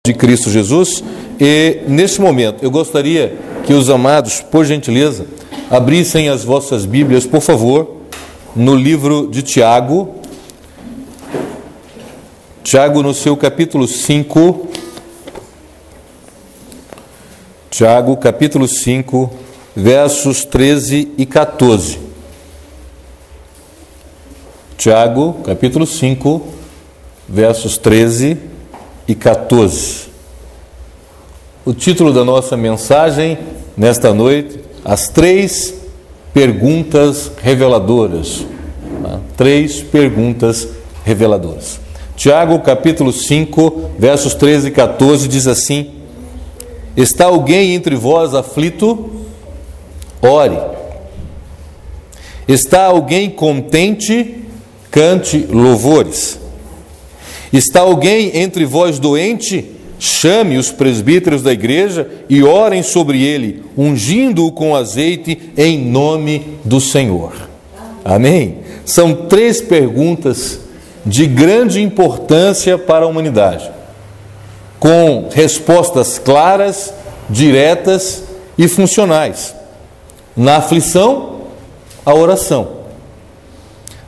de Cristo Jesus. E neste momento eu gostaria que os amados, por gentileza, abrissem as vossas Bíblias, por favor, no livro de Tiago. Tiago, no seu capítulo 5. Tiago, capítulo 5, versos 13 e 14. Tiago, capítulo 5, versos 13 e 14. O título da nossa mensagem nesta noite: as 3 perguntas reveladoras. Três perguntas reveladoras. Tiago, capítulo 5, versos 13 e 14, diz assim: está alguém entre vós aflito? Ore. Está alguém contente? Cante louvores. Está alguém entre vós doente? Chame os presbíteros da igreja e orem sobre ele, ungindo-o com azeite em nome do Senhor. Amém? São 3 perguntas de grande importância para a humanidade, com respostas claras, diretas e funcionais. Na aflição, a oração.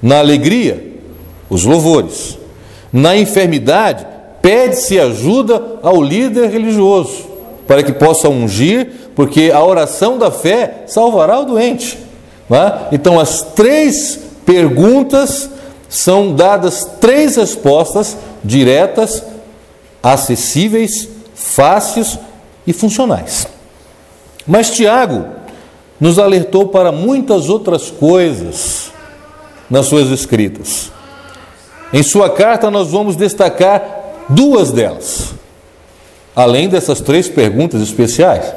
Na alegria, os louvores. Na enfermidade, pede-se ajuda ao líder religioso, para que possa ungir, porque a oração da fé salvará o doente. Então, as 3 perguntas são dadas 3 respostas diretas, acessíveis, fáceis e funcionais. Mas Tiago nos alertou para muitas outras coisas nas suas escritas. Em sua carta nós vamos destacar 2 delas, além dessas 3 perguntas especiais.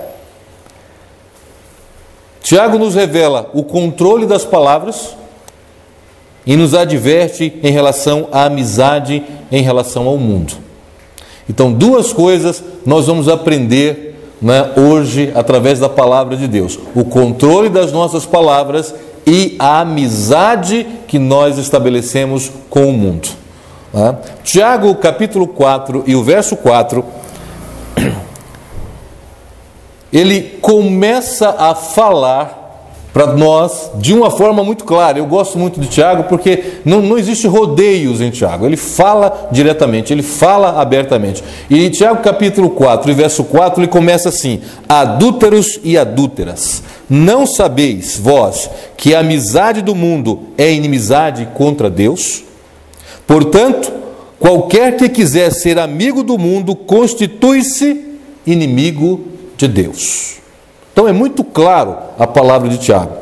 Tiago nos revela o controle das palavras e nos adverte em relação à amizade, em relação ao mundo. Então, 2 coisas nós vamos aprender hoje através da palavra de Deus: o controle das nossas palavras e a amizade que nós estabelecemos com o mundo. Tiago, capítulo 4 e o verso 4, ele começa a falar para nós de uma forma muito clara. Eu gosto muito de Tiago porque não existe rodeios em Tiago. Ele fala diretamente, ele fala abertamente. E em Tiago capítulo 4 e verso 4 ele começa assim: adúlteros e adúlteras, não sabeis vós que a amizade do mundo é inimizade contra Deus? Portanto, qualquer que quiser ser amigo do mundo constitui-se inimigo de Deus. Então é muito claro a palavra de Tiago.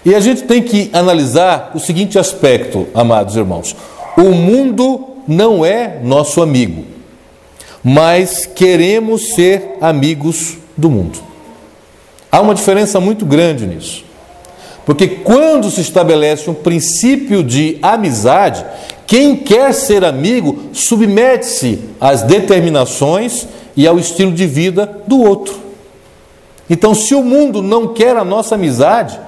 E a gente tem que analisar o seguinte aspecto, amados irmãos: o mundo não é nosso amigo, mas queremos ser amigos do mundo. Há uma diferença muito grande nisso. Porque quando se estabelece um princípio de amizade, quem quer ser amigo submete-se às determinações e ao estilo de vida do outro. Então, se o mundo não quer a nossa amizade,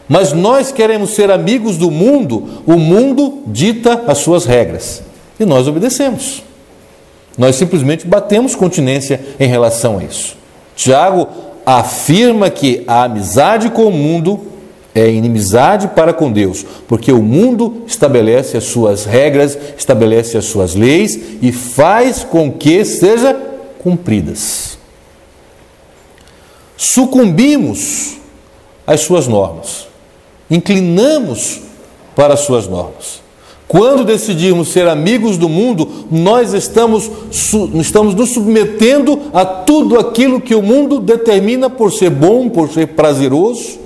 mas nós queremos ser amigos do mundo, o mundo dita as suas regras e nós obedecemos. Nós simplesmente batemos continência em relação a isso. Tiago afirma que a amizade com o mundo é inimizade para com Deus, porque o mundo estabelece as suas regras, estabelece as suas leis e faz com que sejam cumpridas. Sucumbimos às suas normas, inclinamos para as suas normas. Quando decidimos ser amigos do mundo, nós estamos nos submetendo a tudo aquilo que o mundo determina por ser bom, por ser prazeroso,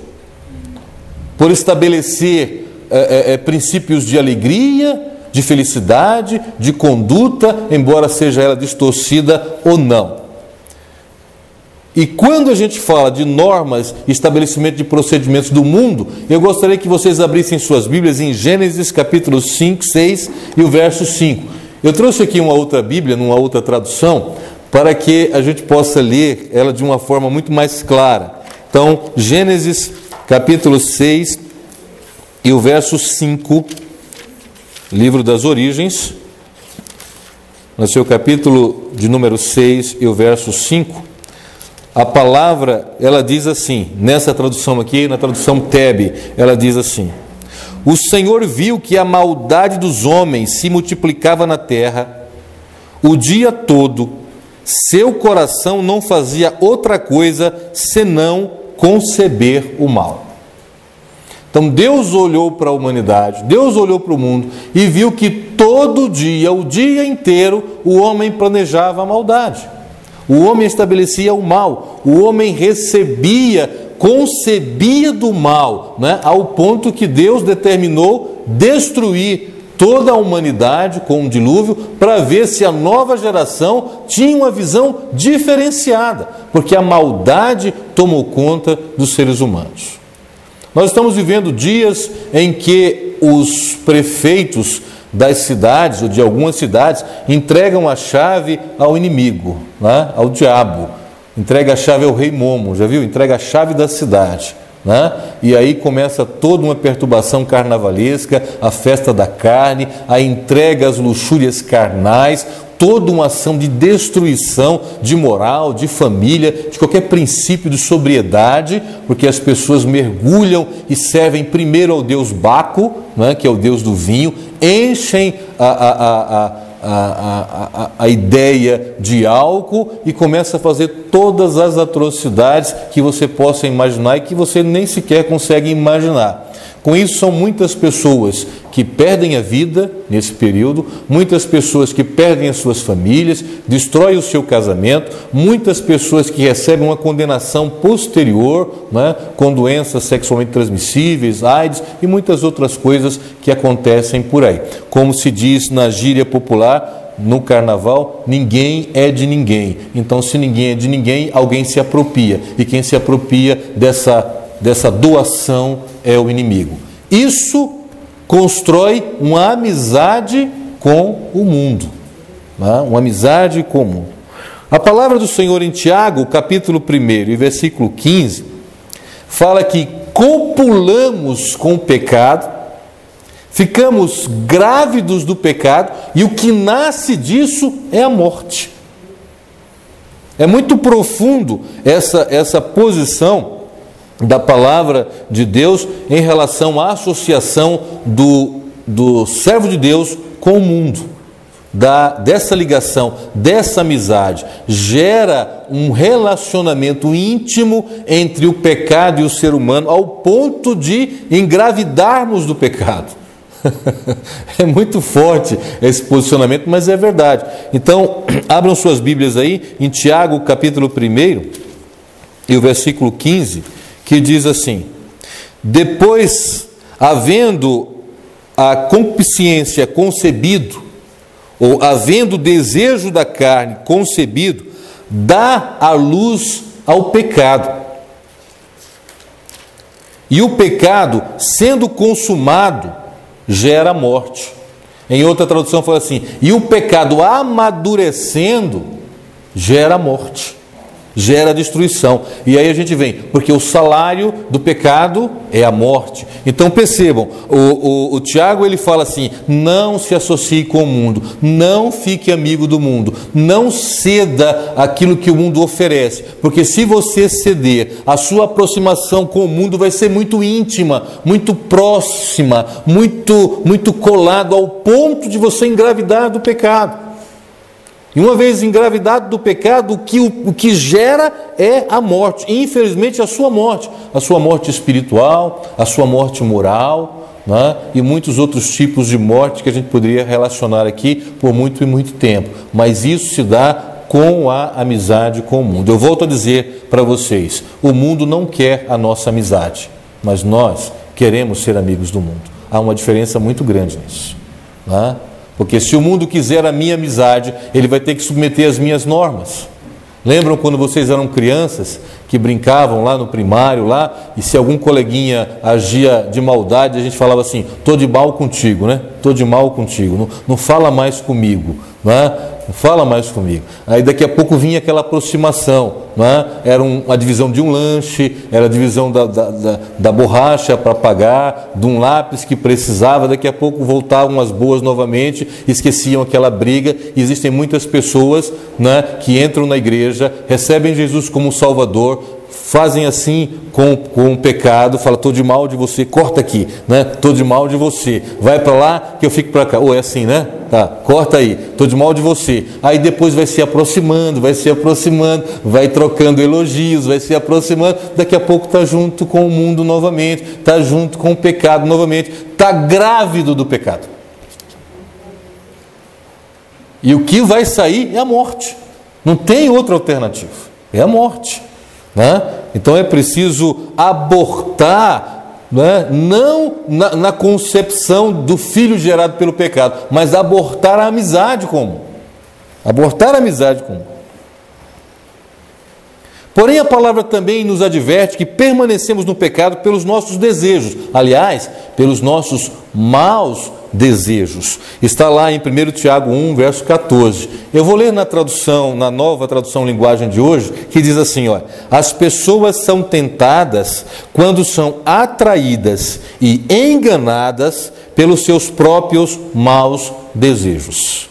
por estabelecer princípios de alegria, de felicidade, de conduta, embora seja ela distorcida ou não. E quando a gente fala de normas e estabelecimento de procedimentos do mundo, eu gostaria que vocês abrissem suas Bíblias em Gênesis capítulo 5, 6 e o verso 5. Eu trouxe aqui uma outra Bíblia, numa outra tradução, para que a gente possa ler ela de uma forma muito mais clara. Então, Gênesis capítulo 6 e o verso 5, livro das Origens, no seu capítulo de número 6 e o verso 5, a palavra, ela diz assim, nessa tradução aqui, na tradução Tebe, ela diz assim: o Senhor viu que a maldade dos homens se multiplicava na terra o dia todo, seu coração não fazia outra coisa senão conceber o mal. Então Deus olhou para a humanidade, Deus olhou para o mundo e viu que todo dia, o dia inteiro, o homem planejava a maldade. O homem estabelecia o mal, o homem recebia, concebia do mal, né? Ao ponto que Deus determinou destruir toda a humanidade com um dilúvio para ver se a nova geração tinha uma visão diferenciada, porque a maldade tomou conta dos seres humanos. Nós estamos vivendo dias em que os prefeitos das cidades, ou de algumas cidades, entregam a chave ao inimigo, né? Ao diabo. Entrega a chave ao rei Momo, já viu? Entrega a chave da cidade, né? E aí começa toda uma perturbação carnavalesca, a festa da carne, a entrega às luxúrias carnais, toda uma ação de destruição de moral, de família, de qualquer princípio de sobriedade, porque as pessoas mergulham e servem primeiro ao deus Baco, né, que é o deus do vinho, enchem a ideia de álcool e começa a fazer todas as atrocidades que você possa imaginar e que você nem sequer consegue imaginar. Com isso, são muitas pessoas que perdem a vida nesse período, muitas pessoas que perdem as suas famílias, destroem o seu casamento, muitas pessoas que recebem uma condenação posterior, né, com doenças sexualmente transmissíveis, AIDS e muitas outras coisas que acontecem por aí. Como se diz na gíria popular, no carnaval, ninguém é de ninguém. Então, se ninguém é de ninguém, alguém se apropria. E quem se apropria dessa doação é o inimigo. Isso constrói uma amizade com o mundo, né? Uma amizade com o mundo. A palavra do Senhor em Tiago, capítulo 1 e versículo 15, fala que copulamos com o pecado, ficamos grávidos do pecado e o que nasce disso é a morte. É muito profundo essa posição da palavra de Deus em relação à associação do servo de Deus com o mundo, dessa ligação, dessa amizade. Gera um relacionamento íntimo entre o pecado e o ser humano, ao ponto de engravidarmos do pecado. É muito forte esse posicionamento, mas é verdade. Então, abram suas Bíblias aí, em Tiago, capítulo 1, e o versículo 15, que diz assim: depois, havendo a concupiscência concebido, ou havendo o desejo da carne concebido, dá a luz ao pecado. E o pecado, sendo consumado, gera morte. Em outra tradução fala assim: e o pecado amadurecendo, gera morte, gera destruição. E aí a gente vem, porque o salário do pecado é a morte. Então percebam, o Tiago ele fala assim: não se associe com o mundo, não fique amigo do mundo, não ceda aquilo que o mundo oferece, porque se você ceder, a sua aproximação com o mundo vai ser muito íntima, muito próxima, muito colado, ao ponto de você engravidar do pecado. E uma vez engravidado do pecado, o que gera é a morte. E, infelizmente, a sua morte espiritual, a sua morte moral, né? E muitos outros tipos de morte que a gente poderia relacionar aqui por muito e muito tempo. Mas isso se dá com a amizade com o mundo. Eu volto a dizer para vocês, o mundo não quer a nossa amizade, mas nós queremos ser amigos do mundo. Há uma diferença muito grande nisso, né? Porque se o mundo quiser a minha amizade, ele vai ter que submeter as minhas normas. Lembram quando vocês eram crianças, que brincavam lá no primário, lá, e se algum coleguinha agia de maldade, a gente falava assim: tô de mal contigo, né? Tô de mal contigo, não fala mais comigo, né? não fala mais comigo. Aí daqui a pouco vinha aquela aproximação, não é? Era a divisão de um lanche, era a divisão da borracha para pagar, de um lápis que precisava, daqui a pouco voltavam as boas novamente, esqueciam aquela briga. Existem muitas pessoas, né, que entram na igreja, recebem Jesus como Salvador, fazem assim com o pecado, fala, estou de mal de você, corta aqui, né? Estou de mal de você, vai para lá que eu fico para cá. Ou é assim, né? Tá, corta aí, estou de mal de você. Aí depois vai se aproximando, vai trocando elogios, vai se aproximando, daqui a pouco está junto com o mundo novamente, está junto com o pecado novamente, está grávido do pecado. E o que vai sair é a morte, não tem outra alternativa, é a morte. Né? Então é preciso abortar, né? Não na concepção do filho gerado pelo pecado, mas abortar a amizade comum. Abortar a amizade comum. Porém, a palavra também nos adverte que permanecemos no pecado pelos nossos desejos, aliás, pelos nossos maus desejos. Está lá em 1 Tiago 1, verso 14. Eu vou ler na nova tradução linguagem de hoje, que diz assim, ó, as pessoas são tentadas quando são atraídas e enganadas pelos seus próprios maus desejos.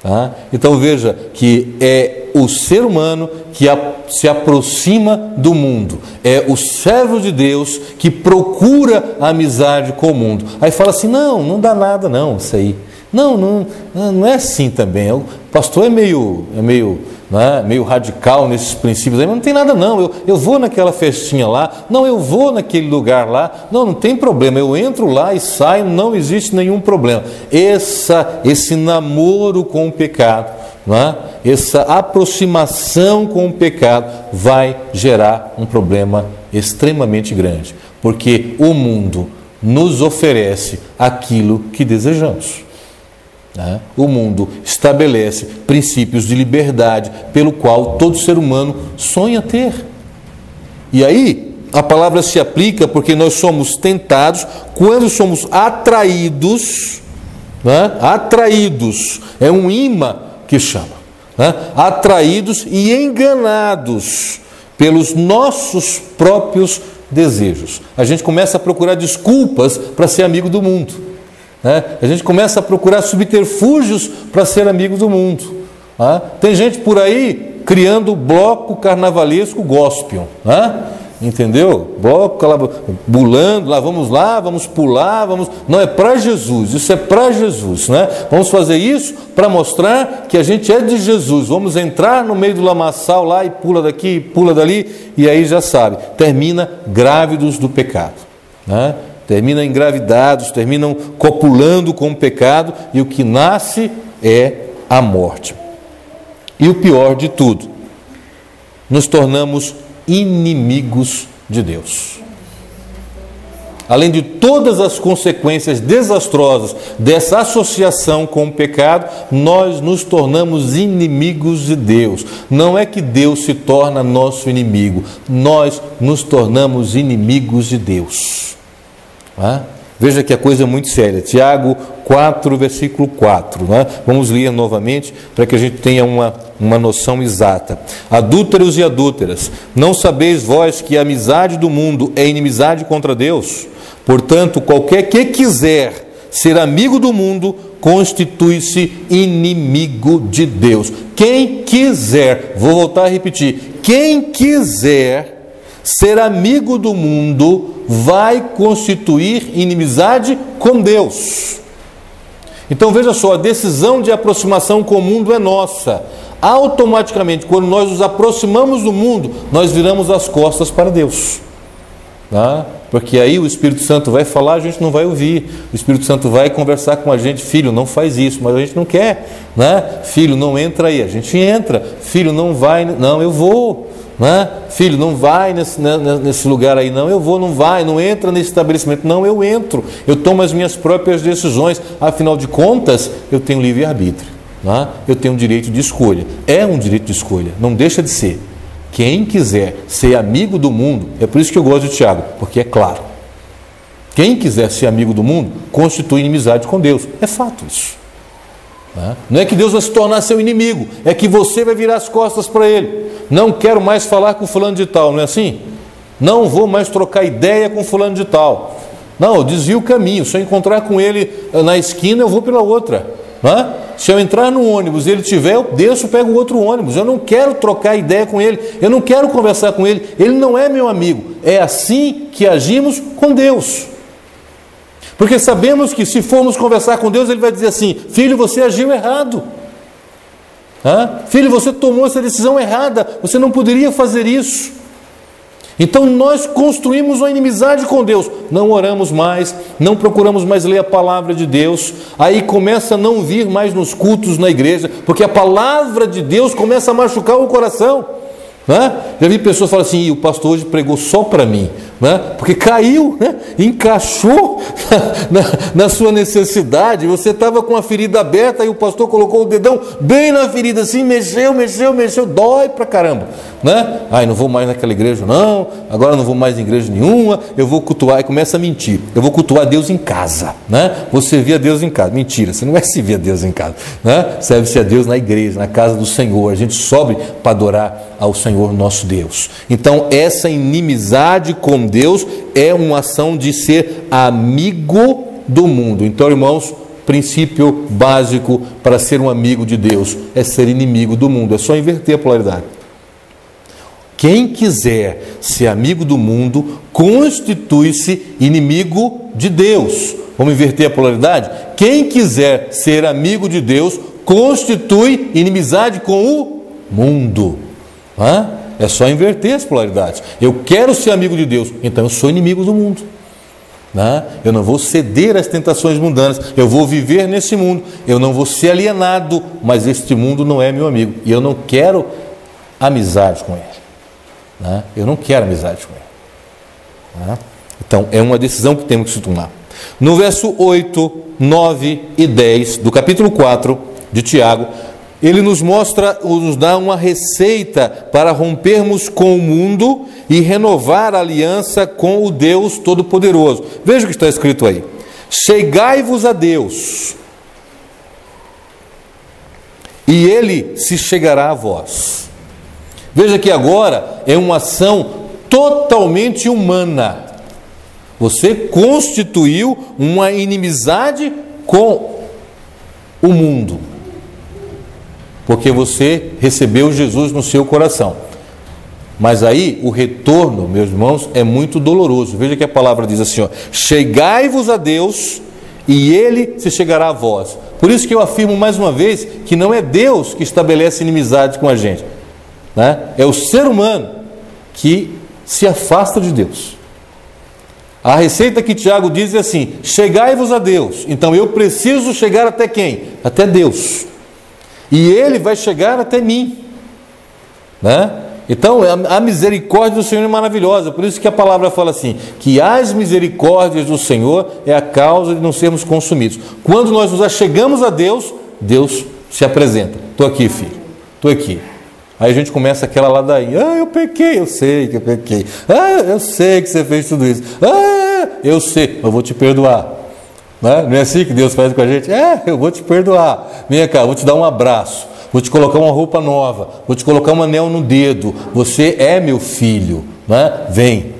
Tá? Então veja que é o ser humano que se aproxima do mundo, é o servo de Deus que procura a amizade com o mundo. Aí fala assim, não dá nada não, isso aí. Não é assim também. O pastor é meio radical nesses princípios aí, mas não tem nada não. Eu vou naquela festinha lá, eu vou naquele lugar lá, não tem problema, eu entro lá e saio, não existe nenhum problema. Esse namoro com o pecado, essa aproximação com o pecado vai gerar um problema extremamente grande, porque o mundo nos oferece aquilo que desejamos. O mundo estabelece princípios de liberdade pelo qual todo ser humano sonha ter. E aí a palavra se aplica porque nós somos tentados quando somos atraídos, atraídos, é um imã que chama, atraídos e enganados pelos nossos próprios desejos. A gente começa a procurar desculpas para ser amigo do mundo. A gente começa a procurar subterfúgios para ser amigo do mundo. Tem gente por aí criando bloco carnavalesco gospel, entendeu? Bloco bulando, vamos pular, não, é para Jesus, isso é para Jesus, Vamos fazer isso para mostrar que a gente é de Jesus, vamos entrar no meio do lamaçal lá e pula daqui, pula dali, e aí já sabe, termina grávidos do pecado, terminam engravidados, terminam copulando com o pecado, e o que nasce é a morte. E o pior de tudo, nos tornamos inimigos de Deus. Além de todas as consequências desastrosas dessa associação com o pecado, nós nos tornamos inimigos de Deus. Não é que Deus se torna nosso inimigo, nós nos tornamos inimigos de Deus. Veja que a coisa é muito séria. Tiago 4, versículo 4. Vamos ler novamente para que a gente tenha uma noção exata. Adúlteros e adúlteras, não sabeis vós que a amizade do mundo é inimizade contra Deus? Portanto, qualquer que quiser ser amigo do mundo, constitui-se inimigo de Deus. Quem quiser, vou voltar a repetir, quem quiser ser amigo do mundo vai constituir inimizade com Deus. Então veja só, a decisão de aproximação com o mundo é nossa. Automaticamente, quando nós nos aproximamos do mundo, nós viramos as costas para Deus. Porque aí o Espírito Santo vai falar, a gente não vai ouvir. O Espírito Santo vai conversar com a gente, filho, não faz isso, mas a gente não quer. Filho, não entra aí, a gente entra. Filho, não vai, não, eu vou. Filho, não vai nesse lugar aí, não, eu vou, não vai, não entra nesse estabelecimento, não, eu entro, eu tomo as minhas próprias decisões, afinal de contas, eu tenho livre-arbítrio, eu tenho um direito de escolha, é um direito de escolha, não deixa de ser. Quem quiser ser amigo do mundo, é por isso que eu gosto de Tiago, porque é claro, quem quiser ser amigo do mundo, constitui inimizade com Deus, é fato isso. Não é que Deus vai se tornar seu inimigo, é que você vai virar as costas para Ele. Não quero mais falar com fulano de tal, não é assim? Não vou mais trocar ideia com fulano de tal. Não, eu desvio o caminho. Se eu encontrar com ele na esquina, eu vou pela outra. Se eu entrar no ônibus e ele tiver, eu desço, pego outro ônibus. Eu não quero trocar ideia com ele, eu não quero conversar com ele. Ele não é meu amigo. É assim que agimos com Deus. Porque sabemos que se formos conversar com Deus, Ele vai dizer assim: filho, você agiu errado. Filho, você tomou essa decisão errada, você não poderia fazer isso. Então nós construímos uma inimizade com Deus. Não oramos mais, não procuramos mais ler a palavra de Deus. Aí começa a não vir mais nos cultos na igreja, porque a palavra de Deus começa a machucar o coração. Já vi pessoas falarem assim: o pastor hoje pregou só para mim, porque caiu, encaixou na sua necessidade. Você estava com a ferida aberta e o pastor colocou o dedão bem na ferida, assim, mexeu, dói pra caramba. Ai, não vou mais naquela igreja não, agora não vou mais em igreja nenhuma, eu vou cultuar. E começa a mentir: eu vou cultuar Deus em casa. Você vê a Deus em casa. Mentira, você não vai se ver a Deus em casa. Serve-se a Deus na igreja, na casa do Senhor. A gente sobe para adorar ao Senhor nosso Deus. Então essa inimizade com Deus é uma ação de ser amigo do mundo. Então, irmãos, princípio básico para ser um amigo de Deus é ser inimigo do mundo. É só inverter a polaridade. Quem quiser ser amigo do mundo constitui-se inimigo de Deus. Vamos inverter a polaridade? Quem quiser ser amigo de Deus constitui inimizade com o mundo. É só inverter as polaridades. Eu quero ser amigo de Deus, então eu sou inimigo do mundo. Eu não vou ceder às tentações mundanas, eu vou viver nesse mundo, eu não vou ser alienado, mas este mundo não é meu amigo, e eu não quero amizade com ele. Eu não quero amizade com ele. Então é uma decisão que temos que se tomar. No verso 8, 9 e 10 do capítulo 4 de Tiago, ele nos dá uma receita para rompermos com o mundo e renovar a aliança com o Deus Todo-Poderoso. Veja o que está escrito aí: chegai-vos a Deus, e Ele se chegará a vós. Veja que agora é uma ação totalmente humana. Você constituiu uma inimizade com o mundo, porque você recebeu Jesus no seu coração. Mas aí o retorno, meus irmãos, é muito doloroso. Veja que a palavra diz assim: chegai-vos a Deus e Ele se chegará a vós. Por isso que eu afirmo mais uma vez que não é Deus que estabelece inimizade com a gente, é o ser humano que se afasta de Deus. A receita que Tiago diz é assim: chegai-vos a Deus. Então eu preciso chegar até quem? Até Deus. E Ele vai chegar até mim. Então a misericórdia do Senhor é maravilhosa. Por isso que a palavra fala assim: que as misericórdias do Senhor é a causa de não sermos consumidos. Quando nós nos achegamos a Deus, Deus se apresenta: estou aqui, filho, estou aqui. Aí a gente começa aquela ladainha: eu pequei, eu sei que eu pequei, eu sei que você fez tudo isso, eu sei, eu vou te perdoar. Não é assim que Deus faz com a gente? Eu vou te perdoar, vem cá, vou te dar um abraço, vou te colocar uma roupa nova, vou te colocar um anel no dedo, você é meu filho, vem.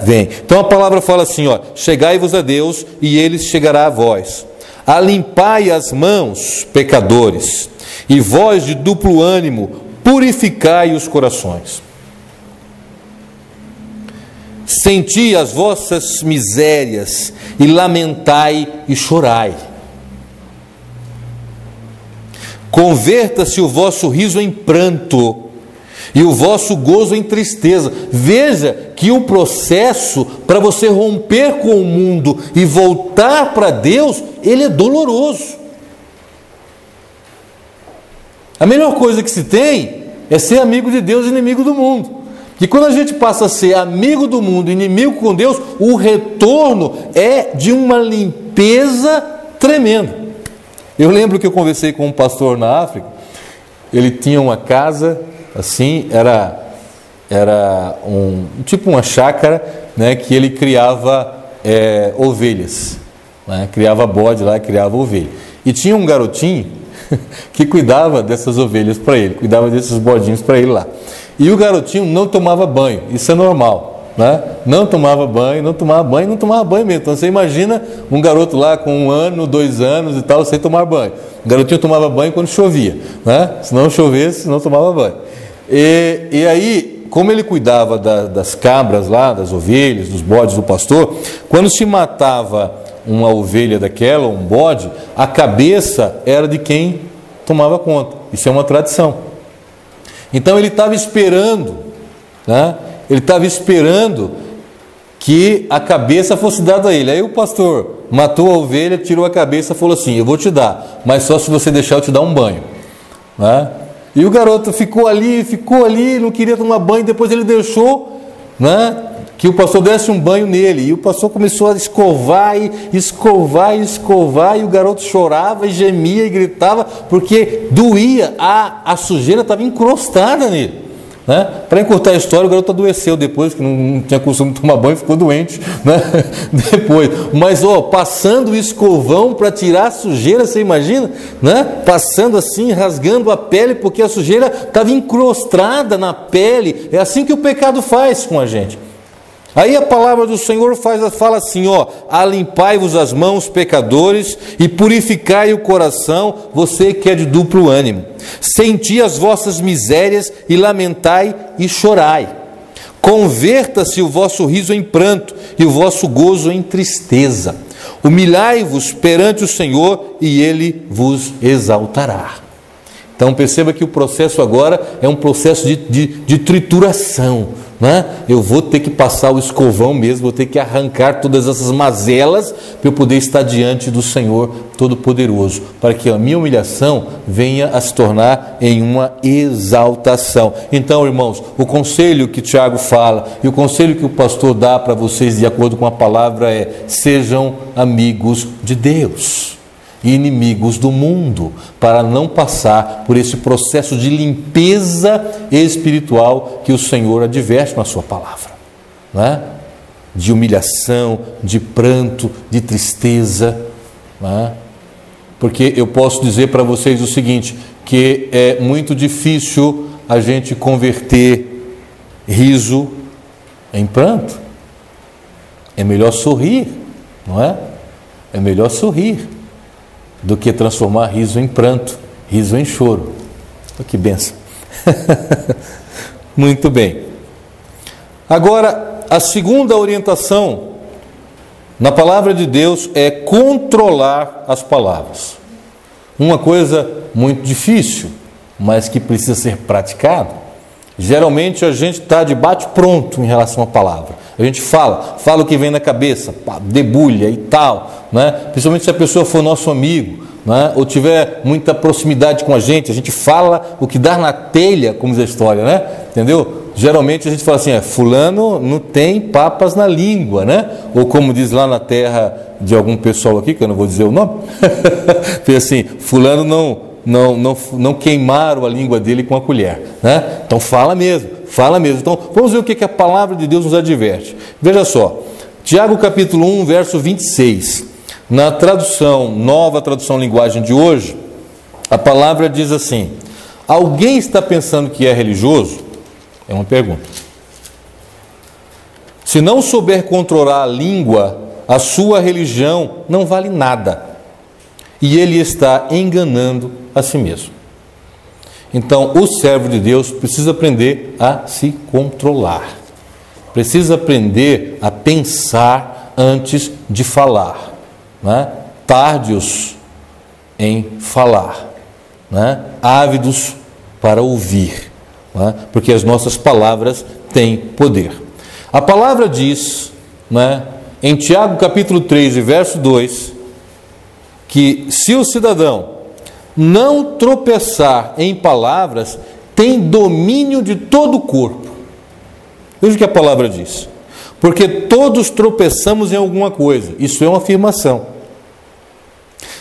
Vem. Então a palavra fala assim: chegai-vos a Deus e Ele chegará a vós. Alimpai as mãos, pecadores, e vós de duplo ânimo, purificai os corações. Senti as vossas misérias e lamentai e chorai. Converta-se o vosso riso em pranto e o vosso gozo em tristeza. Veja que o processo para você romper com o mundo e voltar para Deus, ele é doloroso. A melhor coisa que se tem é ser amigo de Deus e inimigo do mundo. E quando a gente passa a ser amigo do mundo e inimigo com Deus, o retorno é de uma limpeza tremenda. Eu lembro que eu conversei com um pastor na África. Ele tinha uma casa assim, era tipo uma chácara, que ele criava ovelhas, criava bode lá, criava ovelha. E tinha um garotinho que cuidava dessas ovelhas para ele, cuidava desses bodinhos para ele lá. E o garotinho não tomava banho, isso é normal, né? Não tomava banho mesmo. Então você imagina um garoto lá com 1 ano, 2 anos e tal, sem tomar banho. O garotinho tomava banho quando chovia, né? Se não chovesse, não tomava banho. E aí, como ele cuidava das cabras lá, das ovelhas, dos bodes do pastor, quando se matava uma ovelha daquela, um bode, a cabeça era de quem tomava conta. Isso é uma tradição. Então ele estava esperando, né? Ele estava esperando que a cabeça fosse dada a ele. Aí o pastor matou a ovelha, tirou a cabeça e falou assim: eu vou te dar, mas só se você deixar eu te dar um banho, né? E o garoto ficou ali, não queria tomar banho. Depois ele deixou, né, que o pastor desse um banho nele. E o pastor começou a escovar, e o garoto chorava e gemia e gritava, porque doía, a sujeira estava encrostada nele, né? Para encurtar a história, o garoto adoeceu depois, que não tinha costume de tomar banho, ficou doente, né? Depois, mas passando o escovão para tirar a sujeira, você imagina, né? Passando assim, rasgando a pele, porque a sujeira estava encrostada na pele. É assim que o pecado faz com a gente. Aí a palavra do Senhor fala assim, alimpai-vos as mãos, pecadores, e purificai o coração, você que é de duplo ânimo. Senti as vossas misérias, e lamentai e chorai. Converta-se o vosso riso em pranto, e o vosso gozo em tristeza. Humilhai-vos perante o Senhor, e Ele vos exaltará. Então perceba que o processo agora é um processo de trituração, né? Eu vou ter que passar o escovão mesmo, vou ter que arrancar todas essas mazelas para eu poder estar diante do Senhor Todo-Poderoso, para que a minha humilhação venha a se tornar em uma exaltação. Então, irmãos, o conselho que Tiago fala e o conselho que o pastor dá para vocês de acordo com a palavra é: sejam amigos de Deus e inimigos do mundo, para não passar por esse processo de limpeza espiritual que o Senhor adverte na sua palavra, né? De humilhação, de pranto, de tristeza, né? Porque eu posso dizer para vocês o seguinte, que é muito difícil a gente converter riso em pranto. É melhor sorrir, não é? É melhor sorrir do que transformar riso em pranto, riso em choro. Oh, que bênção! Muito bem. Agora, a segunda orientação na palavra de Deus é controlar as palavras. Uma coisa muito difícil, mas que precisa ser praticada. Geralmente a gente está de bate-pronto em relação à palavra. A gente fala o que vem na cabeça, debulha e tal, né? Principalmente se a pessoa for nosso amigo, né? Ou tiver muita proximidade com a gente fala o que dá na telha, como diz a história, né? Entendeu? Geralmente a gente fala assim, fulano não tem papas na língua, né? Ou como diz lá na terra de algum pessoal aqui, que eu não vou dizer o nome, assim, fulano não queimaram a língua dele com a colher, né? Então fala mesmo. Então vamos ver o que a palavra de Deus nos adverte. Veja só, Tiago capítulo 1, verso 26, na nova tradução linguagem de hoje, a palavra diz assim: alguém está pensando que é religioso? É uma pergunta. Se não souber controlar a língua, a sua religião não vale nada, e ele está enganando a si mesmo. Então, o servo de Deus precisa aprender a se controlar. Precisa aprender a pensar antes de falar, né? Tardios em falar, né? Ávidos para ouvir, né? Porque as nossas palavras têm poder. A palavra diz, né, em Tiago capítulo 3, verso 2, que se o cidadão não tropeçar em palavras, tem domínio de todo o corpo. Veja o que a palavra diz. Porque todos tropeçamos em alguma coisa. Isso é uma afirmação.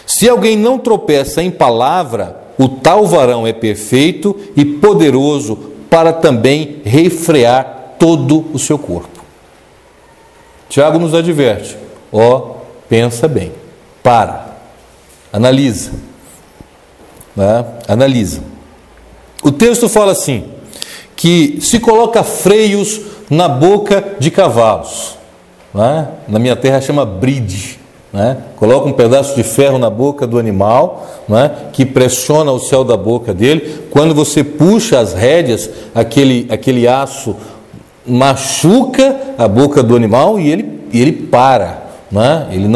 Se alguém não tropeça em palavra, o tal varão é perfeito e poderoso para também refrear todo o seu corpo. Tiago nos adverte: pensa bem, analisa. né? Analisa. O texto fala assim, que se coloca freios na boca de cavalos, né? Na minha terra chama bride, né? Coloca um pedaço de ferro na boca do animal, né? Que pressiona o céu da boca dele. Quando você puxa as rédeas, aquele aço machuca a boca do animal e ele para, né? Ele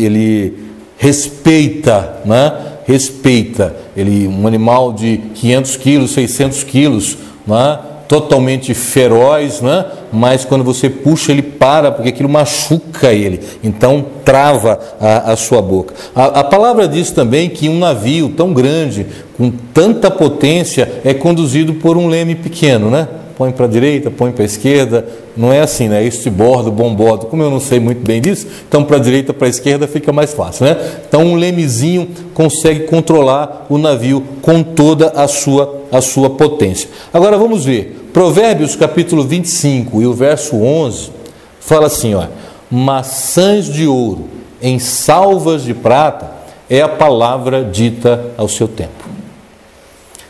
ele respeita, né? Respeita. Um animal de 500 quilos, 600 quilos, né? Totalmente feroz, né? Mas quando você puxa ele para, porque aquilo machuca ele, então trava a sua boca. A palavra diz também que um navio tão grande, com tanta potência, é conduzido por um leme pequeno, né? Põe para a direita, põe para a esquerda, não é assim, né? Este bordo, bom bordo. Como eu não sei muito bem disso, então para a direita, para a esquerda fica mais fácil, né? Então um lemezinho consegue controlar o navio com toda a sua potência. Agora vamos ver, Provérbios capítulo 25 e o verso 11, fala assim, ó, maçãs de ouro em salvas de prata é a palavra dita ao seu tempo.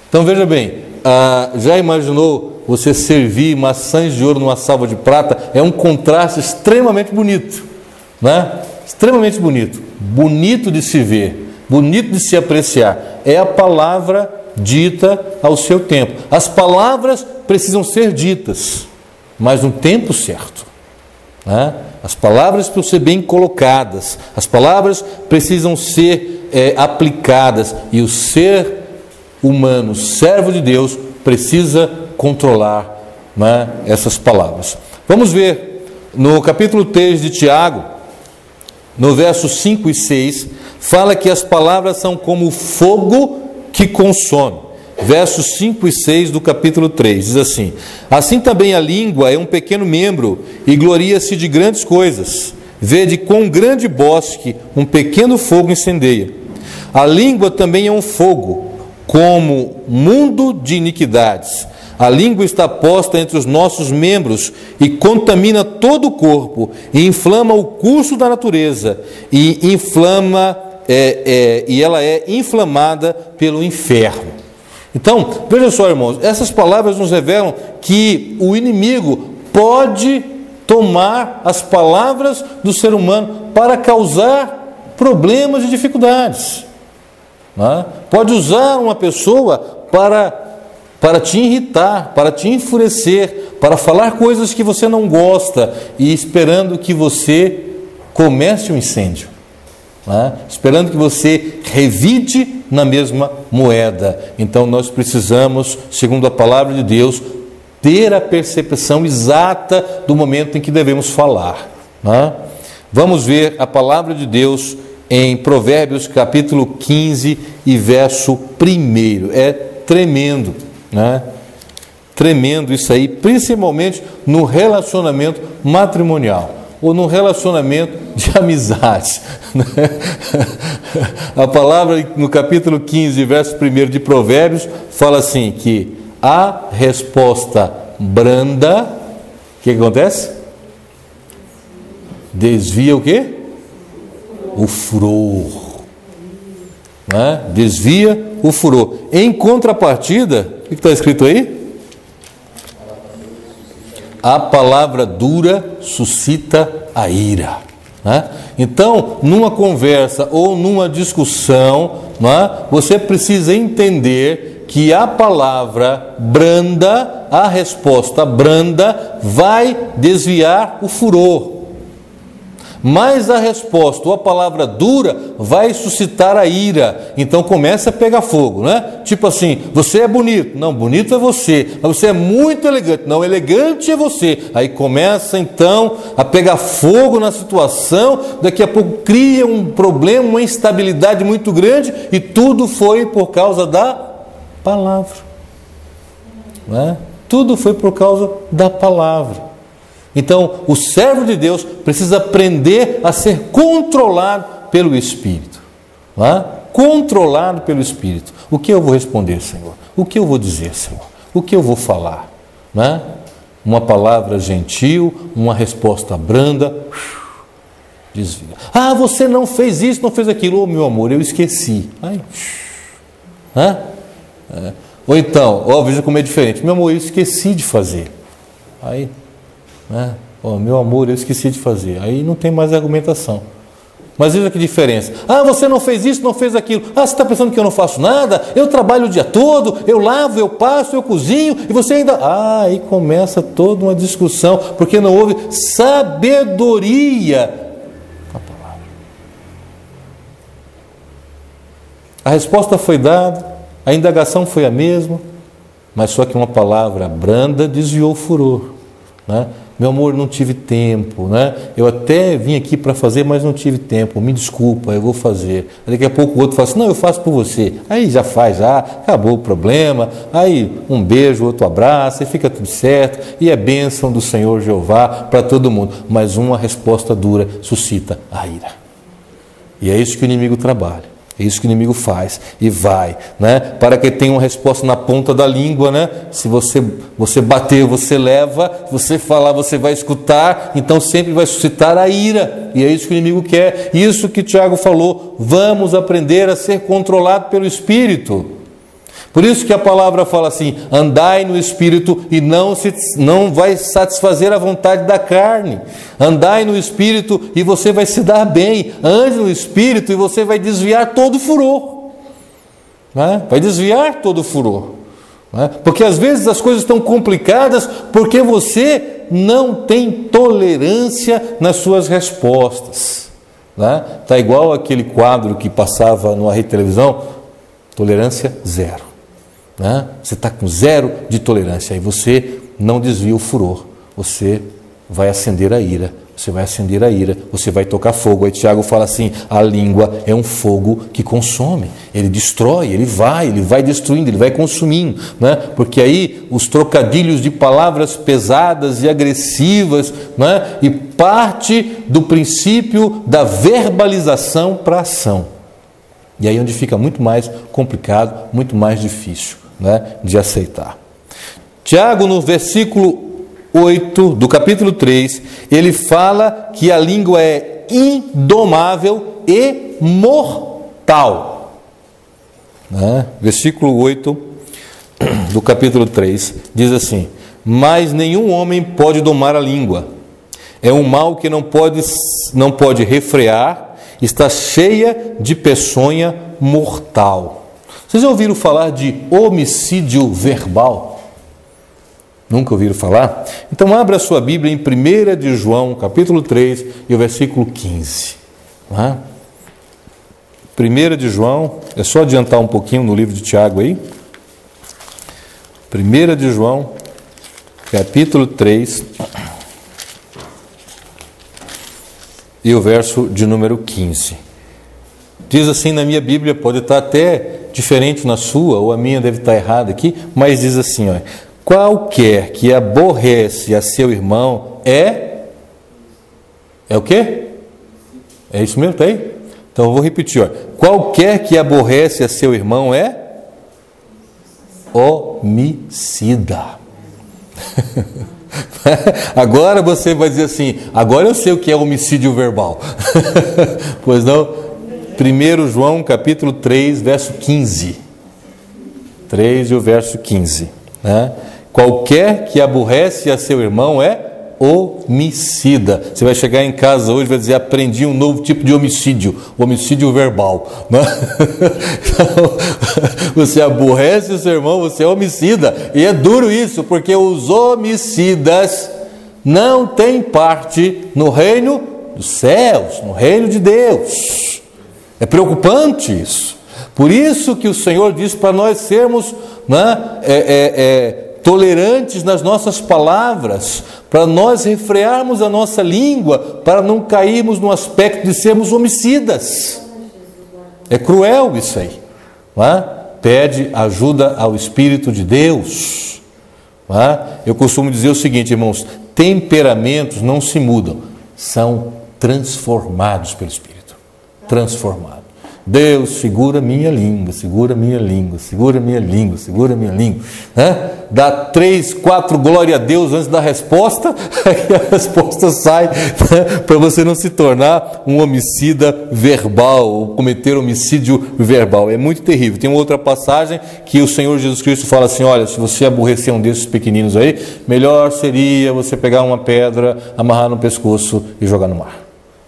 Então veja bem, já imaginou você servir maçãs de ouro numa salva de prata? É um contraste extremamente bonito, né? Extremamente bonito, bonito de se ver, bonito de se apreciar. É a palavra dita ao seu tempo. As palavras precisam ser ditas, mas no tempo certo, né? As palavras precisam ser bem colocadas, as palavras precisam ser aplicadas, e o ser humano, servo de Deus, precisa controlar, né, essas palavras. Vamos ver no capítulo 3 de Tiago, no versos 5 e 6, fala que as palavras são como fogo que consome. Versos 5 e 6 do capítulo 3, diz assim: assim também a língua é um pequeno membro e gloria-se de grandes coisas. Vede quão grande bosque um pequeno fogo incendeia. A língua também é um fogo, como mundo de iniquidades. A língua está posta entre os nossos membros e contamina todo o corpo, e inflama o curso da natureza, e ela é inflamada pelo inferno. Então, veja só, irmãos, essas palavras nos revelam que o inimigo pode tomar as palavras do ser humano para causar problemas e dificuldades, né? Pode usar uma pessoa para te irritar, para te enfurecer, para falar coisas que você não gosta, e esperando que você comece um incêndio, né? Esperando que você revide na mesma moeda. Então nós precisamos, segundo a palavra de Deus, ter a percepção exata do momento em que devemos falar, né? Vamos ver a palavra de Deus em Provérbios capítulo 15 e verso 1. É tremendo, né? Tremendo isso aí, principalmente no relacionamento matrimonial ou no relacionamento de amizade, né? A palavra no capítulo 15, verso 1 de Provérbios fala assim, que a resposta branda, o que acontece? Desvia o quê? O furor, né? Desvia o furor. Em contrapartida, o que está escrito aí? A palavra dura suscita a ira, né? Então, numa conversa ou numa discussão, né, você precisa entender que a palavra branda, a resposta branda, vai desviar o furor. Mas a resposta, ou a palavra dura, vai suscitar a ira. Então começa a pegar fogo, né? Tipo assim, você é bonito. Não, bonito é você. Mas você é muito elegante. Não, elegante é você. Aí começa então a pegar fogo na situação. Daqui a pouco cria um problema, uma instabilidade muito grande. E tudo foi por causa da palavra, né? Tudo foi por causa da palavra. Então, o servo de Deus precisa aprender a ser controlado pelo Espírito, né? Controlado pelo Espírito. O que eu vou responder, Senhor? O que eu vou dizer, Senhor? O que eu vou falar, né? Uma palavra gentil, uma resposta branda, Desvia. Ah, você não fez isso, não fez aquilo. Oh, meu amor, eu esqueci. Ai. Ou então, veja como é diferente. Meu amor, eu esqueci de fazer. Aí, meu amor, eu esqueci de fazer. Aí não tem mais argumentação. Mas veja que diferença. Ah, você não fez isso, não fez aquilo. Ah, você está pensando que eu não faço nada? Eu trabalho o dia todo, eu lavo, eu passo, eu cozinho, e você ainda... aí começa toda uma discussão, porque não houve sabedoria na palavra. A resposta foi dada, a indagação foi a mesma, mas só que uma palavra branda desviou o furor, né? Meu amor, não tive tempo, né? Eu até vim aqui para fazer, mas não tive tempo. Me desculpa, eu vou fazer. Daqui a pouco o outro fala assim, não, eu faço por você. Aí já faz, acabou o problema. Aí um beijo, outro abraço, e fica tudo certo. E é bênção do Senhor Jeová para todo mundo. Mas uma resposta dura suscita a ira. E é isso que o inimigo trabalha. É isso que o inimigo faz e vai, né? Para que tenha uma resposta na ponta da língua, né? Se você bater, você leva, se você falar, você vai escutar, então sempre vai suscitar a ira, e é isso que o inimigo quer. Isso que Tiago falou, vamos aprender a ser controlado pelo Espírito. Por isso que a palavra fala assim, andai no Espírito e não vai satisfazer a vontade da carne. Andai no Espírito e você vai se dar bem. Ande no Espírito e você vai desviar todo o furor. Vai desviar todo o furor. Porque às vezes as coisas estão complicadas porque você não tem tolerância nas suas respostas. Está igual aquele quadro que passava numa rede de televisão, tolerância zero. Você está com zero de tolerância, aí você não desvia o furor, você vai acender a ira, você vai tocar fogo. Aí Tiago fala assim, a língua é um fogo que consome, ele destrói, ele vai destruindo, ele vai consumindo, porque aí os trocadilhos de palavras pesadas e agressivas, e parte do princípio da verbalização para a ação. E aí é onde fica muito mais complicado, muito mais difícil, de aceitar. Tiago, no versículo 8 do capítulo 3, ele fala que a língua é indomável e mortal. Versículo 8 do capítulo 3 diz assim, mas nenhum homem pode domar a língua. É um mal que não pode refrear, está cheia de peçonha mortal. Vocês já ouviram falar de homicídio verbal? Nunca ouviram falar? Então abra a sua Bíblia em 1 de João, capítulo 3, e o versículo 15. 1 de João, é só adiantar um pouquinho no livro de Tiago aí. 1 de João, capítulo 3, e o verso de número 15. Diz assim na minha Bíblia, pode estar até diferente na sua, ou a minha deve estar errada aqui, mas diz assim, qualquer que aborrece a seu irmão é o quê? É isso mesmo, está aí? Então eu vou repetir, qualquer que aborrece a seu irmão é homicida. Agora você vai dizer assim, agora eu sei o que é homicídio verbal. Pois não? 1 João capítulo 3, verso 15. 3 e o verso 15. Qualquer que aborrece a seu irmão é homicida. Você vai chegar em casa hoje e vai dizer, aprendi um novo tipo de homicídio, homicídio verbal. Então, você aborrece o seu irmão, você é homicida. E é duro isso, porque os homicidas não têm parte no reino dos céus, no reino de Deus. É preocupante isso. Por isso que o Senhor diz para nós sermos tolerantes nas nossas palavras, para nós refrearmos a nossa língua, para não cairmos no aspecto de sermos homicidas. É cruel isso aí. Pede ajuda ao Espírito de Deus. Eu costumo dizer o seguinte, irmãos, temperamentos não se mudam, são transformados pelo Espírito. Transformado. Deus, segura minha língua, segura minha língua, segura minha língua, segura minha língua. Né? Dá 3, 4 glória a Deus antes da resposta, aí a resposta sai, né? Para você não se tornar um homicida verbal, ou cometer homicídio verbal. É muito terrível. Tem uma outra passagem que o Senhor Jesus Cristo fala assim: olha, se você aborrecer um desses pequeninos aí, melhor seria você pegar uma pedra, amarrar no pescoço e jogar no mar.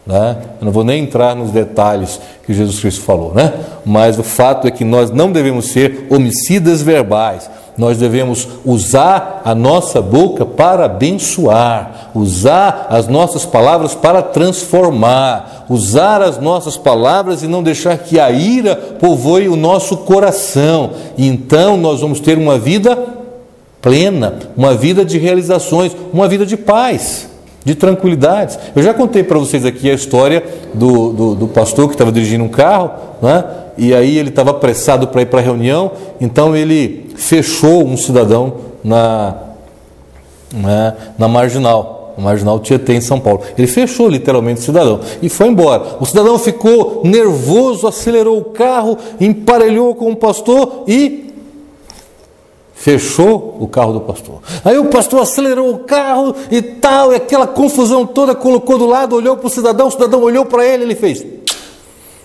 Né? Eu não vou nem entrar nos detalhes que Jesus Cristo falou, né? Mas o fato é que nós não devemos ser homicidas verbais. Nós devemos usar a nossa boca para abençoar, usar as nossas palavras para transformar, usar as nossas palavras e não deixar que a ira povoe o nosso coração. E então nós vamos ter uma vida plena, uma vida de realizações, uma vida de paz, de tranquilidades. Eu já contei para vocês aqui a história do pastor que estava dirigindo um carro, né? E aí ele estava apressado para ir para a reunião, então ele fechou um cidadão na Marginal Tietê, em São Paulo. Ele fechou literalmente o cidadão e foi embora. O cidadão ficou nervoso, acelerou o carro, emparelhou com o pastor e fechou o carro do pastor. Aí o pastor acelerou o carro e tal, e aquela confusão toda, colocou do lado, olhou para o cidadão olhou para ele, ele fez...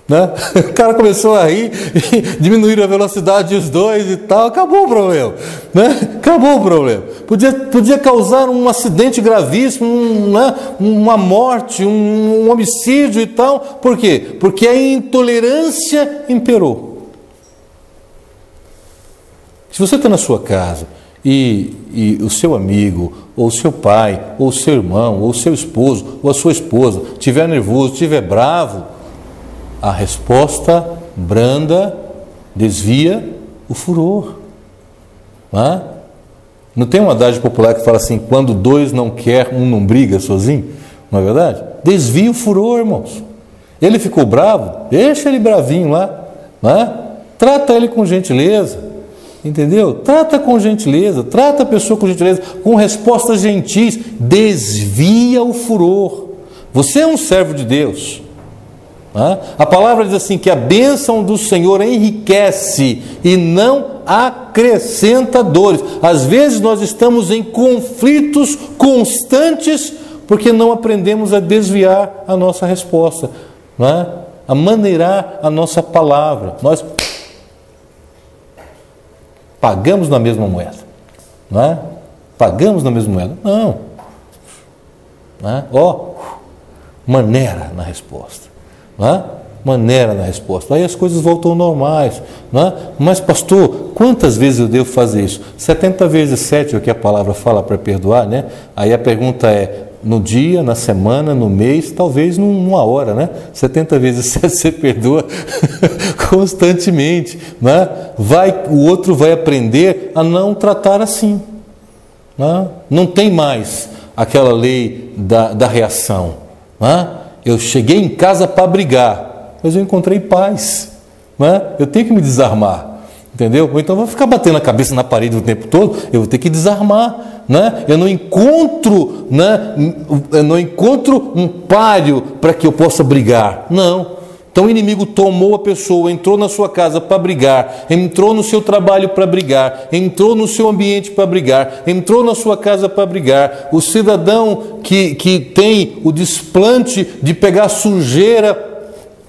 Né? O cara começou a rir, diminuíram a velocidade os dois e tal, acabou o problema. Né? Acabou o problema. Podia causar um acidente gravíssimo, uma morte, um homicídio e tal. Por quê? Porque a intolerância imperou. Se você está na sua casa e o seu amigo, ou o seu pai, ou o seu irmão, ou o seu esposo, ou a sua esposa estiver nervoso, estiver bravo, a resposta branda desvia o furor. Não tem um adágio popular que fala assim: quando dois não quer, um não briga sozinho? Não é verdade? Desvia o furor, irmãos. Ele ficou bravo, deixa ele bravinho lá. Trata ele com gentileza. Entendeu? Trata com gentileza, trata a pessoa com gentileza, com respostas gentis. Desvia o furor. Você é um servo de Deus. A palavra diz assim, que a bênção do Senhor enriquece e não acrescenta dores. Às vezes nós estamos em conflitos constantes porque não aprendemos a desviar a nossa resposta, a maneirar a nossa palavra. Nós pagamos na mesma moeda, pagamos na mesma moeda. Não. Maneira na resposta. Maneira na resposta. Aí as coisas voltam normais. Mas pastor, quantas vezes eu devo fazer isso? 70 vezes 7 é o que a palavra fala para perdoar, né? Aí a pergunta é: no dia, na semana, no mês, talvez numa hora, 70 vezes 7 você perdoa constantemente, o outro vai aprender a não tratar assim. Não tem mais aquela lei da reação. Eu cheguei em casa para brigar, mas eu encontrei paz. Eu tenho que me desarmar, entendeu? Ou então eu vou ficar batendo a cabeça na parede o tempo todo, eu vou ter que desarmar. Eu não encontro, um páreo para que eu possa brigar. Não. Então o inimigo tomou a pessoa, entrou na sua casa para brigar, entrou no seu trabalho para brigar, entrou no seu ambiente para brigar, entrou na sua casa para brigar. O cidadão que tem o desplante de pegar sujeira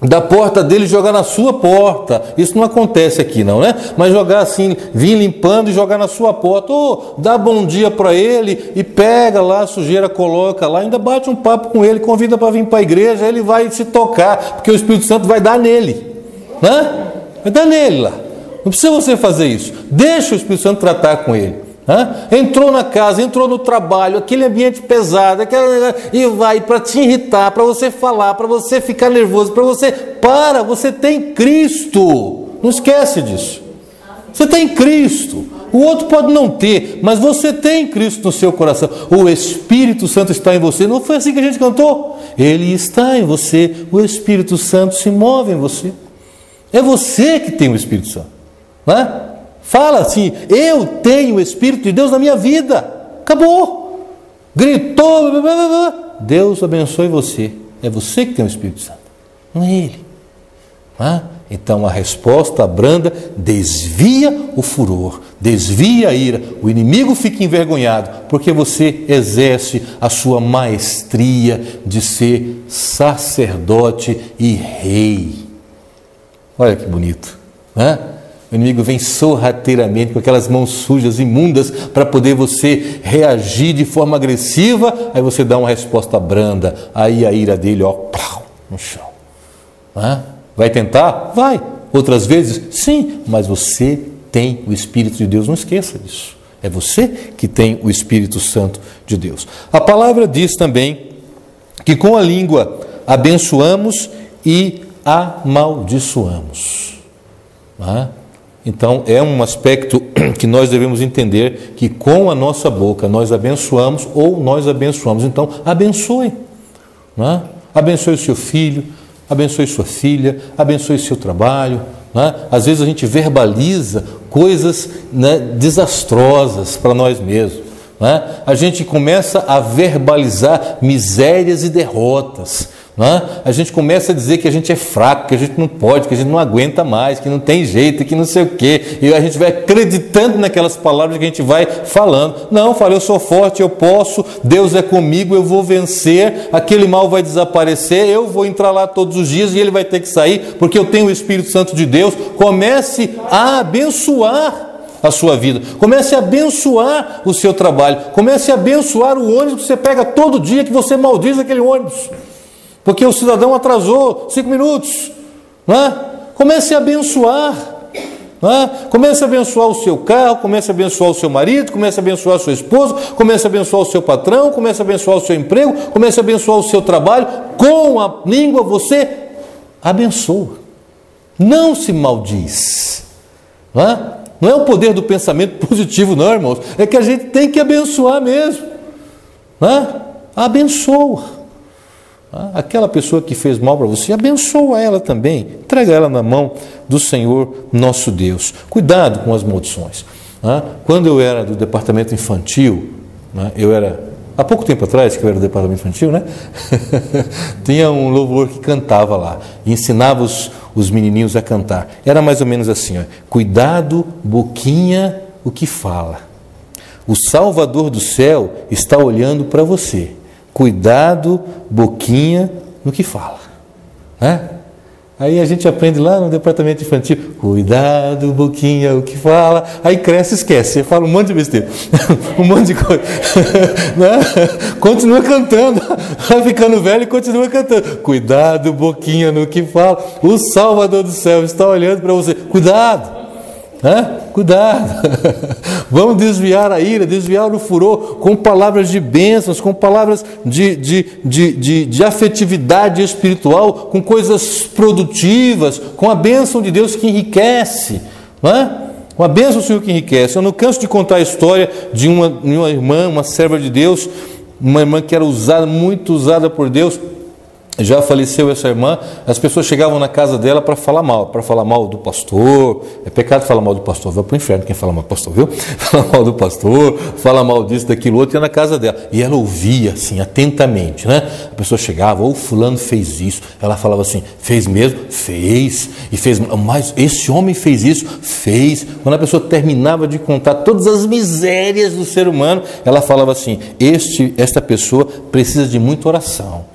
da porta dele e jogar na sua porta. Isso não acontece aqui não, Mas jogar assim, vir limpando e jogar na sua porta. Dá bom dia para ele e pega lá a sujeira, coloca lá, ainda bate um papo com ele, convida para vir para a igreja, ele vai se tocar, porque o Espírito Santo vai dar nele. Vai dar nele lá. Não precisa você fazer isso. Deixa o Espírito Santo tratar com ele. Entrou na casa, entrou no trabalho, aquele ambiente pesado, e vai para te irritar, para você falar, para você ficar nervoso, você tem Cristo. Não esquece disso. Você tem Cristo. O outro pode não ter, mas você tem Cristo no seu coração. O Espírito Santo está em você. Não foi assim que a gente cantou? Ele está em você. O Espírito Santo se move em você. É você que tem o Espírito Santo. Fala assim: eu tenho o Espírito de Deus na minha vida. Acabou. Gritou. Deus abençoe você. É você que tem o Espírito Santo. Não é ele. Então a resposta branda desvia o furor, desvia a ira. O inimigo fica envergonhado porque você exerce a sua maestria de ser sacerdote e rei. Olha que bonito, né? O inimigo vem sorrateiramente com aquelas mãos sujas, imundas, para poder você reagir de forma agressiva. Aí você dá uma resposta branda, aí a ira dele, ó, no chão. Vai tentar? Vai. Outras vezes? Sim, mas você tem o Espírito de Deus, não esqueça disso. É você que tem o Espírito Santo de Deus. A palavra diz também que com a língua abençoamos e amaldiçoamos. Então é um aspecto que nós devemos entender, que com a nossa boca nós abençoamos ou nós abençoamos. Então abençoe. Abençoe o seu filho, abençoe sua filha, abençoe seu trabalho. Às vezes a gente verbaliza coisas, desastrosas para nós mesmos. A gente começa a verbalizar misérias e derrotas. A gente começa a dizer que a gente é fraco, que a gente não pode, que a gente não aguenta mais, que não tem jeito, que não sei o quê. E a gente vai acreditando naquelas palavras que a gente vai falando. Não, fala, eu sou forte, eu posso, Deus é comigo, eu vou vencer, aquele mal vai desaparecer, eu vou entrar lá todos os dias e ele vai ter que sair, porque eu tenho o Espírito Santo de Deus. Comece a abençoar a sua vida, comece a abençoar o seu trabalho, comece a abençoar o ônibus que você pega todo dia, que você maldiz aquele ônibus, porque o cidadão atrasou 5 minutos. Comece a abençoar. Comece a abençoar o seu carro, comece a abençoar o seu marido, comece a abençoar a sua esposa, comece a abençoar o seu patrão, comece a abençoar o seu emprego, comece a abençoar o seu trabalho. Com a língua você abençoa, não se maldiz. Não é o poder do pensamento positivo, não, irmãos. É que a gente tem que abençoar mesmo. Abençoa. Aquela pessoa que fez mal para você, abençoa ela também. Entrega ela na mão do Senhor nosso Deus. Cuidado com as maldições. Quando eu era do departamento infantil, eu era... Há pouco tempo atrás, que eu era do departamento infantil, tinha um louvor que cantava lá, e ensinava os menininhos a cantar. Era mais ou menos assim, cuidado, boquinha, o que fala. O Salvador do céu está olhando para você. Cuidado, boquinha, no que fala. Aí a gente aprende lá no departamento infantil, cuidado, boquinha, o que fala. Aí cresce e esquece, você fala um monte de besteira, um monte de coisa. Continua cantando, vai ficando velho e continua cantando. Cuidado, boquinha, no que fala. O Salvador do céu está olhando para você. Cuidado. Cuidado. Vamos desviar a ira, desviar o furor com palavras de bênçãos, com palavras de afetividade espiritual, com coisas produtivas, com a bênção de Deus que enriquece. Com a bênção do Senhor que enriquece. Eu não canso de contar a história de uma irmã, uma serva de Deus, uma irmã que era muito usada por Deus. Já faleceu essa irmã. As pessoas chegavam na casa dela para falar mal do pastor. É pecado falar mal do pastor, vai para o inferno quem fala mal do pastor, viu? Fala mal do pastor, fala mal disso, daquilo outro, ia na casa dela. E ela ouvia assim, atentamente, A pessoa chegava, fulano fez isso. Ela falava assim, fez mesmo? Fez. E fez, mas esse homem fez isso? Fez. Quando a pessoa terminava de contar todas as misérias do ser humano, ela falava assim, esta pessoa precisa de muita oração.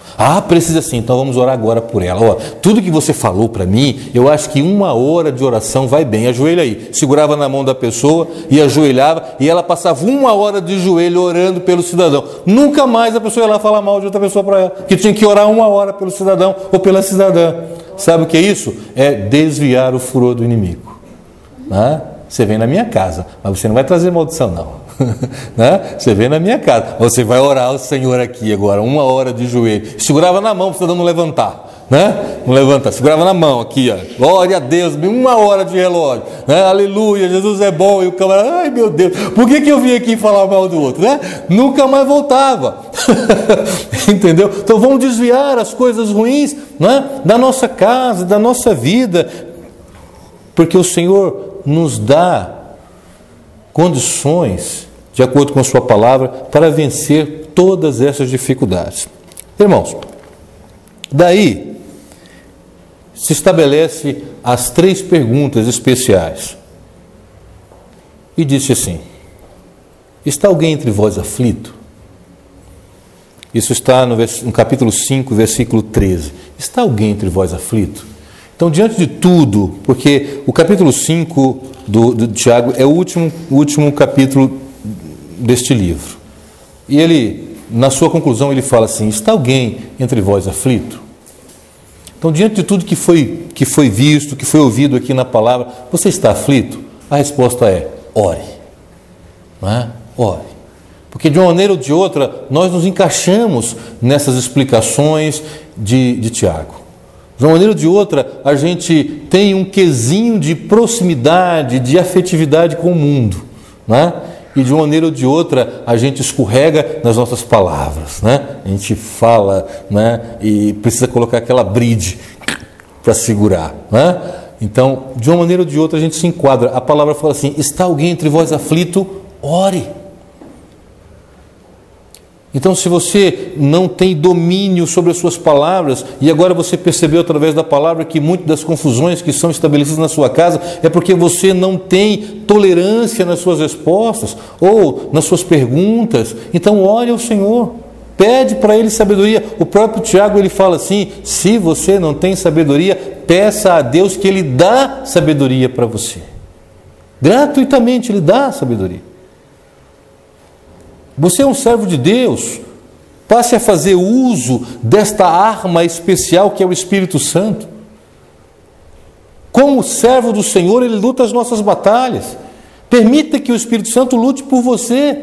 Precisa sim, então vamos orar agora por ela. Tudo que você falou para mim, eu acho que 1 hora de oração vai bem. Ajoelha aí. Segurava na mão da pessoa e ajoelhava, e ela passava 1 hora de joelho orando pelo cidadão. Nunca mais a pessoa ia lá falar mal de outra pessoa para ela, que tinha que orar 1 hora pelo cidadão ou pela cidadã. Sabe o que é isso? É desviar o furor do inimigo. Você vem na minha casa, mas você não vai trazer maldição, não. Você vem na minha casa, você vai orar ao Senhor aqui agora, 1 hora de joelho. Segurava na mão para o cidadão não levantar. Não levantar, segurava na mão aqui, glória a Deus, 1 hora de relógio, aleluia, Jesus é bom. E o camarada, ai meu Deus, por que eu vim aqui falar mal do outro? Nunca mais voltava. Entendeu? Então vamos desviar as coisas ruins da nossa casa, da nossa vida, porque o Senhor nos dá condições, de acordo com a sua palavra, para vencer todas essas dificuldades. Irmãos, daí, se estabelece as 3 perguntas especiais. E disse assim: está alguém entre vós aflito? Isso está no capítulo 5, versículo 13. Está alguém entre vós aflito? Então, diante de tudo, porque o capítulo 5 do Tiago é o último capítulo deste livro. E ele, na sua conclusão, ele fala assim: está alguém entre vós aflito? Então, diante de tudo que foi visto, que foi ouvido aqui na palavra, você está aflito? A resposta é: ore. Não é? Ore. Porque de uma maneira ou de outra, nós nos encaixamos nessas explicações de Tiago. De uma maneira ou de outra, a gente tem um quesinho de proximidade, de afetividade com o mundo. Né? E de uma maneira ou de outra, a gente escorrega nas nossas palavras. Né? A gente fala, né? E precisa colocar aquela bride para segurar. Né? Então, de uma maneira ou de outra, a gente se enquadra. A palavra fala assim: está alguém entre vós aflito? Ore. Então, se você não tem domínio sobre as suas palavras, e agora você percebeu através da palavra que muitas das confusões que são estabelecidas na sua casa é porque você não tem tolerância nas suas respostas ou nas suas perguntas, então ore ao Senhor, pede para Ele sabedoria. O próprio Tiago, ele fala assim: se você não tem sabedoria, peça a Deus que Ele dá sabedoria para você. Gratuitamente Ele dá sabedoria. Você é um servo de Deus, passe a fazer uso desta arma especial que é o Espírito Santo. Como servo do Senhor, Ele luta as nossas batalhas. Permita que o Espírito Santo lute por você.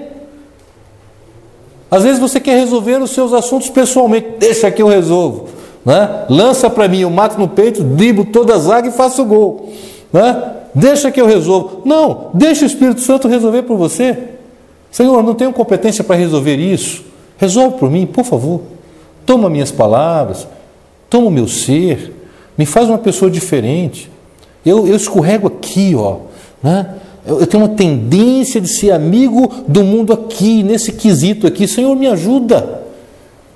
Às vezes você quer resolver os seus assuntos pessoalmente. Deixa que eu resolvo. Né? Lança para mim, eu mato no peito, driblo toda a zaga e faço o gol. Né? Deixa que eu resolvo. Não, deixa o Espírito Santo resolver por você. Senhor, não tenho competência para resolver isso. Resolve por mim, por favor. Toma minhas palavras, toma o meu ser, me faz uma pessoa diferente. Eu escorrego aqui, ó, né? Eu tenho uma tendência de ser amigo do mundo aqui, nesse quesito aqui. Senhor, me ajuda.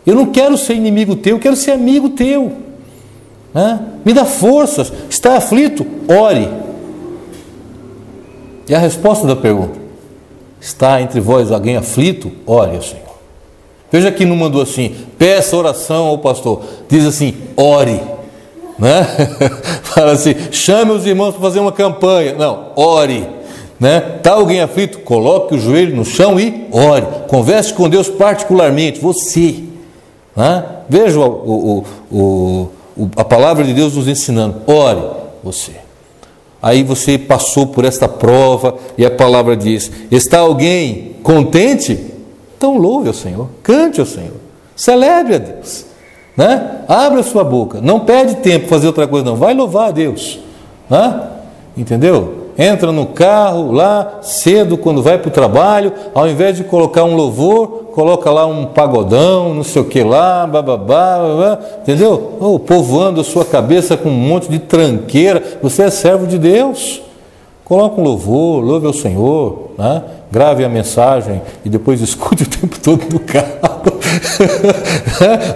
Eu não quero ser inimigo teu, eu quero ser amigo teu. Né? Me dá forças. Está aflito? Ore. E a resposta da pergunta: está entre vós alguém aflito? Ore ao Senhor. Veja que não mandou assim: peça oração ao pastor. Diz assim: ore. Né? Fala assim: chame os irmãos para fazer uma campanha. Não, ore. Né? Está alguém aflito? Coloque o joelho no chão e ore. Converse com Deus particularmente, você. Né? Veja a palavra de Deus nos ensinando: ore você. Aí você passou por esta prova e a palavra diz: está alguém contente? Então louve ao Senhor, cante ao Senhor, celebre a Deus, né? Abra a sua boca, não perde tempo para fazer outra coisa não, vai louvar a Deus, né? Entendeu? Entra no carro lá cedo quando vai para o trabalho, ao invés de colocar um louvor, coloca lá um pagodão, não sei o que lá, bababá, entendeu? Oh, povoando a sua cabeça com um monte de tranqueira. Você é servo de Deus. Coloca um louvor, louve ao Senhor, né? Grave a mensagem e depois escute o tempo todo no carro.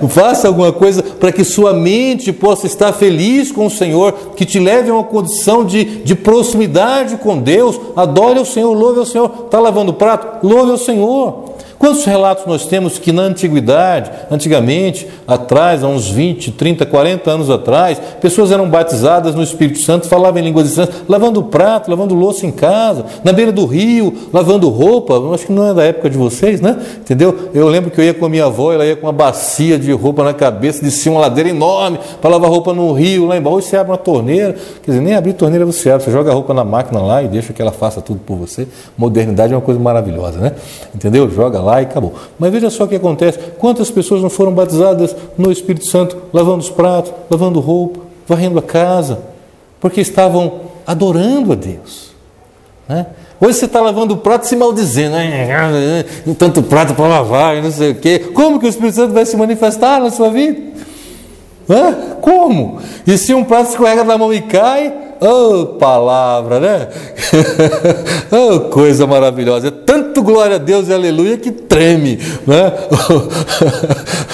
Faça alguma coisa para que sua mente possa estar feliz com o Senhor, que te leve a uma condição de proximidade com Deus. Adore ao Senhor, louve ao Senhor. Está lavando o prato? Louve ao Senhor. Quantos relatos nós temos que na antiguidade, antigamente, atrás, há uns 20, 30, 40 anos atrás, pessoas eram batizadas no Espírito Santo, falavam em línguas estranhas, lavando o prato, lavando louça em casa, na beira do rio, lavando roupa. Acho que não é da época de vocês, né? Entendeu? Eu lembro que eu ia com a minha avó, ela ia com uma bacia de roupa na cabeça, descia uma ladeira enorme para lavar roupa no rio, lá embaixo. Hoje você abre uma torneira, quer dizer, nem abrir torneira você abre, você joga a roupa na máquina lá e deixa que ela faça tudo por você. Modernidade é uma coisa maravilhosa, né? Entendeu? Joga lá e acabou. Mas veja só o que acontece: quantas pessoas não foram batizadas no Espírito Santo, lavando os pratos, lavando roupa, varrendo a casa, porque estavam adorando a Deus, né? Hoje você está lavando o prato se maldizendo, tanto prato para lavar, não sei o quê. Como que o Espírito Santo vai se manifestar na sua vida? Como? E se um prato escorrega da mão e cai? Oh, palavra, né? Oh, coisa maravilhosa. É tanto glória a Deus e aleluia que treme, né?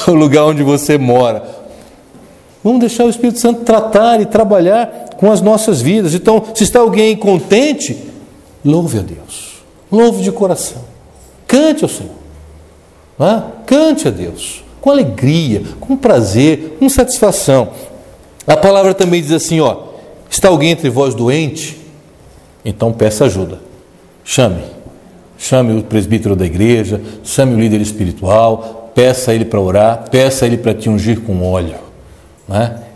O lugar onde você mora. Vamos deixar o Espírito Santo tratar e trabalhar com as nossas vidas. Então, se está alguém contente, louve a Deus. Louve de coração. Cante ao Senhor. Cante a Deus. Com alegria, com prazer, com satisfação. A palavra também diz assim, está alguém entre vós doente? Então peça ajuda. Chame o presbítero da igreja, chame o líder espiritual, peça a ele para orar, peça a ele para te ungir com óleo.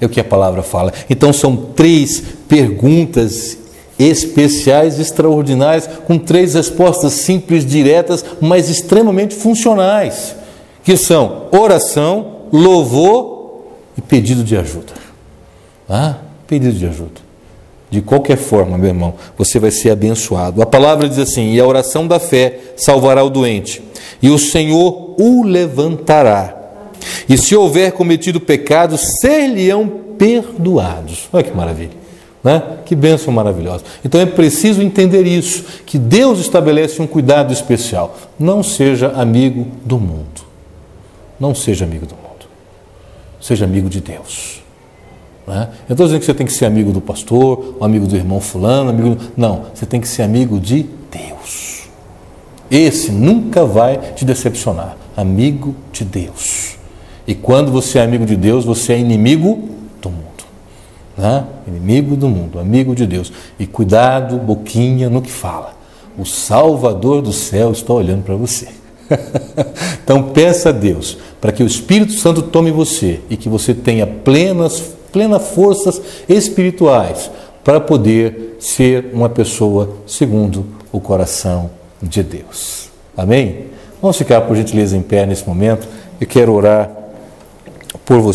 É o que a palavra fala. Então são 3 perguntas especiais, extraordinárias, com 3 respostas simples, diretas, mas extremamente funcionais, que são oração, louvor e pedido de ajuda. Pedido de ajuda. De qualquer forma, meu irmão, você vai ser abençoado. A palavra diz assim, e a oração da fé salvará o doente, e o Senhor o levantará. E se houver cometido pecado, ser-lhe-ão perdoados. Olha que maravilha, Que bênção maravilhosa. Então é preciso entender isso, que Deus estabelece um cuidado especial. Não seja amigo do mundo. Não seja amigo do mundo. Seja amigo de Deus. Eu não estou dizendo que você tem que ser amigo do pastor, ou amigo do irmão fulano, não, você tem que ser amigo de Deus. Esse nunca vai te decepcionar. Amigo de Deus. E quando você é amigo de Deus, você é inimigo do mundo. Inimigo do mundo, amigo de Deus. E cuidado, boquinha, no que fala. O Salvador do céu está olhando para você. Então peça a Deus para que o Espírito Santo tome você e que você tenha plenas forças espirituais para poder ser uma pessoa segundo o coração de Deus. Amém? Vamos ficar, por gentileza, em pé nesse momento. Eu quero orar por você.